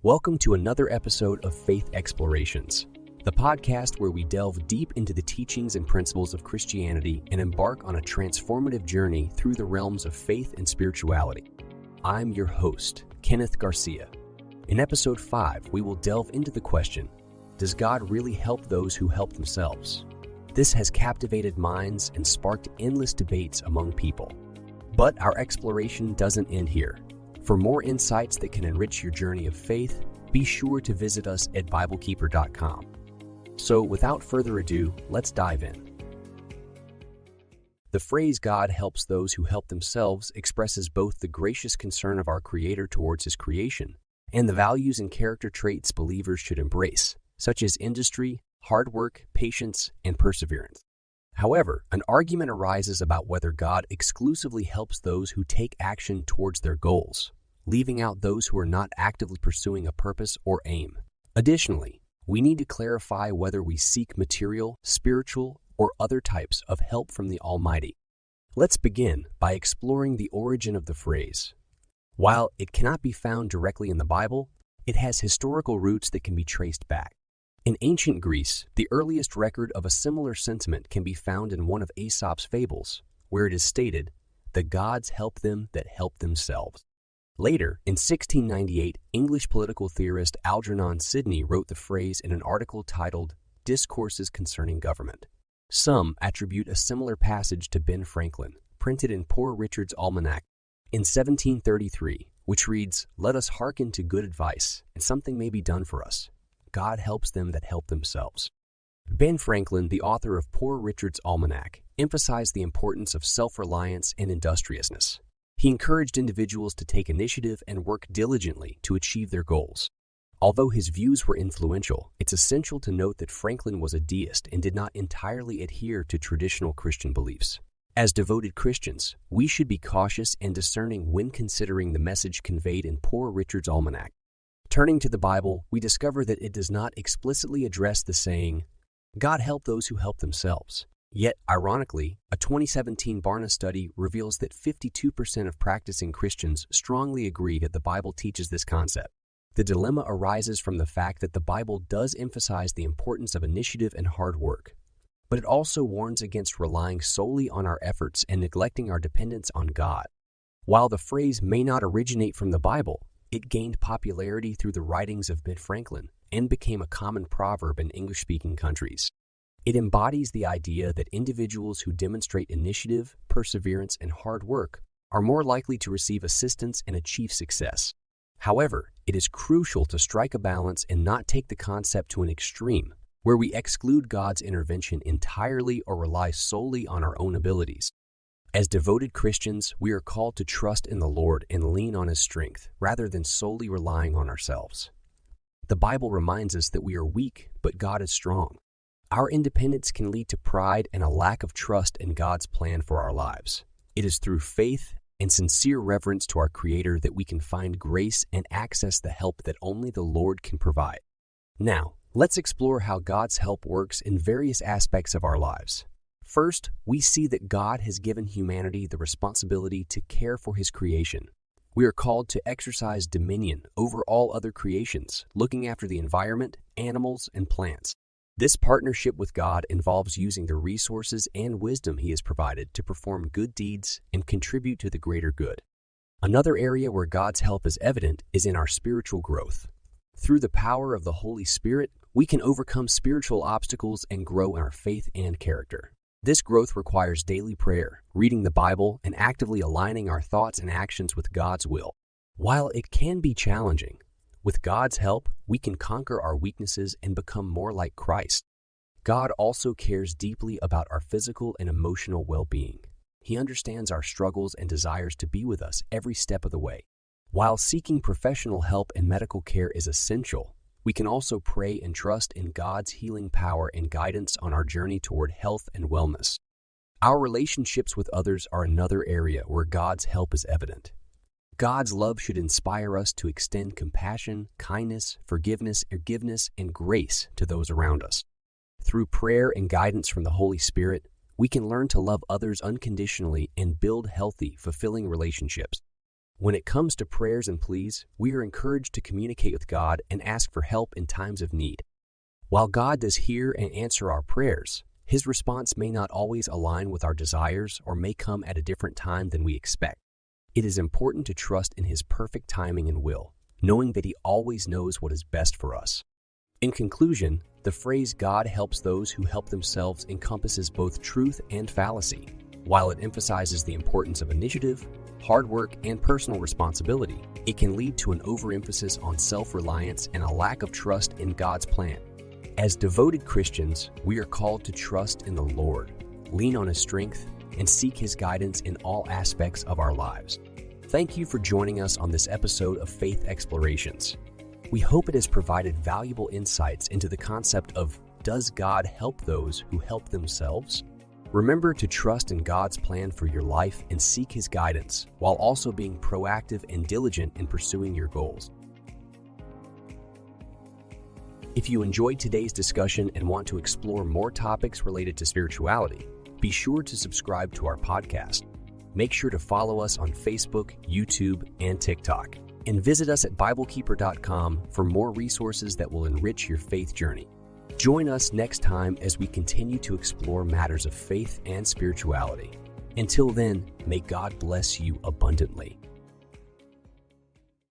Welcome to another episode of Faith Explorations, the podcast where we delve deep into the teachings and principles of Christianity and embark on a transformative journey through the realms of faith and spirituality. I'm your host, Kenneth Garcia. In episode 5, we will delve into the question, does God really help those who help themselves? This has captivated minds and sparked endless debates among people. But our exploration doesn't end here. For more insights that can enrich your journey of faith, be sure to visit us at BibleKeeper.com. So without further ado, let's dive in. The phrase God helps those who help themselves expresses both the gracious concern of our Creator towards His creation and the values and character traits believers should embrace, such as industry, hard work, patience, and perseverance. However, an argument arises about whether God exclusively helps those who take action towards their goals, leaving out those who are not actively pursuing a purpose or aim. Additionally, we need to clarify whether we seek material, spiritual, or other types of help from the Almighty. Let's begin by exploring the origin of the phrase. While it cannot be found directly in the Bible, it has historical roots that can be traced back. In ancient Greece, the earliest record of a similar sentiment can be found in one of Aesop's fables, where it is stated, "The gods help them that help themselves." Later, in 1698, English political theorist Algernon Sidney wrote the phrase in an article titled Discourses Concerning Government. Some attribute a similar passage to Ben Franklin, printed in Poor Richard's Almanac in 1733, which reads, "Let us hearken to good advice, and something may be done for us. God helps them that help themselves." Ben Franklin, the author of Poor Richard's Almanac, emphasized the importance of self-reliance and industriousness. He encouraged individuals to take initiative and work diligently to achieve their goals. Although his views were influential, it's essential to note that Franklin was a deist and did not entirely adhere to traditional Christian beliefs. As devoted Christians, we should be cautious and discerning when considering the message conveyed in Poor Richard's Almanac. Turning to the Bible, we discover that it does not explicitly address the saying, "God help those who help themselves." Yet, ironically, a 2017 Barna study reveals that 52% of practicing Christians strongly agree that the Bible teaches this concept. The dilemma arises from the fact that the Bible does emphasize the importance of initiative and hard work, but it also warns against relying solely on our efforts and neglecting our dependence on God. While the phrase may not originate from the Bible, it gained popularity through the writings of Ben Franklin and became a common proverb in English-speaking countries. It embodies the idea that individuals who demonstrate initiative, perseverance, and hard work are more likely to receive assistance and achieve success. However, it is crucial to strike a balance and not take the concept to an extreme, where we exclude God's intervention entirely or rely solely on our own abilities. As devoted Christians, we are called to trust in the Lord and lean on His strength, rather than solely relying on ourselves. The Bible reminds us that we are weak, but God is strong. Our independence can lead to pride and a lack of trust in God's plan for our lives. It is through faith and sincere reverence to our Creator that we can find grace and access the help that only the Lord can provide. Now, let's explore how God's help works in various aspects of our lives. First, we see that God has given humanity the responsibility to care for His creation. We are called to exercise dominion over all other creations, looking after the environment, animals, and plants. This partnership with God involves using the resources and wisdom He has provided to perform good deeds and contribute to the greater good. Another area where God's help is evident is in our spiritual growth. Through the power of the Holy Spirit, we can overcome spiritual obstacles and grow in our faith and character. This growth requires daily prayer, reading the Bible, and actively aligning our thoughts and actions with God's will. While it can be challenging, with God's help, we can conquer our weaknesses and become more like Christ. God also cares deeply about our physical and emotional well-being. He understands our struggles and desires to be with us every step of the way. While seeking professional help and medical care is essential, we can also pray and trust in God's healing power and guidance on our journey toward health and wellness. Our relationships with others are another area where God's help is evident. God's love should inspire us to extend compassion, kindness, forgiveness, and grace to those around us. Through prayer and guidance from the Holy Spirit, we can learn to love others unconditionally and build healthy, fulfilling relationships. When it comes to prayers and pleas, we are encouraged to communicate with God and ask for help in times of need. While God does hear and answer our prayers, His response may not always align with our desires or may come at a different time than we expect. It is important to trust in His perfect timing and will, knowing that He always knows what is best for us. In conclusion, the phrase "God helps those who help themselves" encompasses both truth and fallacy. While it emphasizes the importance of initiative, hard work, and personal responsibility, it can lead to an overemphasis on self-reliance and a lack of trust in God's plan. As devoted Christians, we are called to trust in the Lord, lean on His strength, and seek His guidance in all aspects of our lives. Thank you for joining us on this episode of Faith Explorations. We hope it has provided valuable insights into the concept of, does God help those who help themselves? Remember to trust in God's plan for your life and seek His guidance, while also being proactive and diligent in pursuing your goals. If you enjoyed today's discussion and want to explore more topics related to spirituality, be sure to subscribe to our podcast. Make sure to follow us on Facebook, YouTube, and TikTok. And visit us at BibleKeeper.com for more resources that will enrich your faith journey. Join us next time as we continue to explore matters of faith and spirituality. Until then, may God bless you abundantly.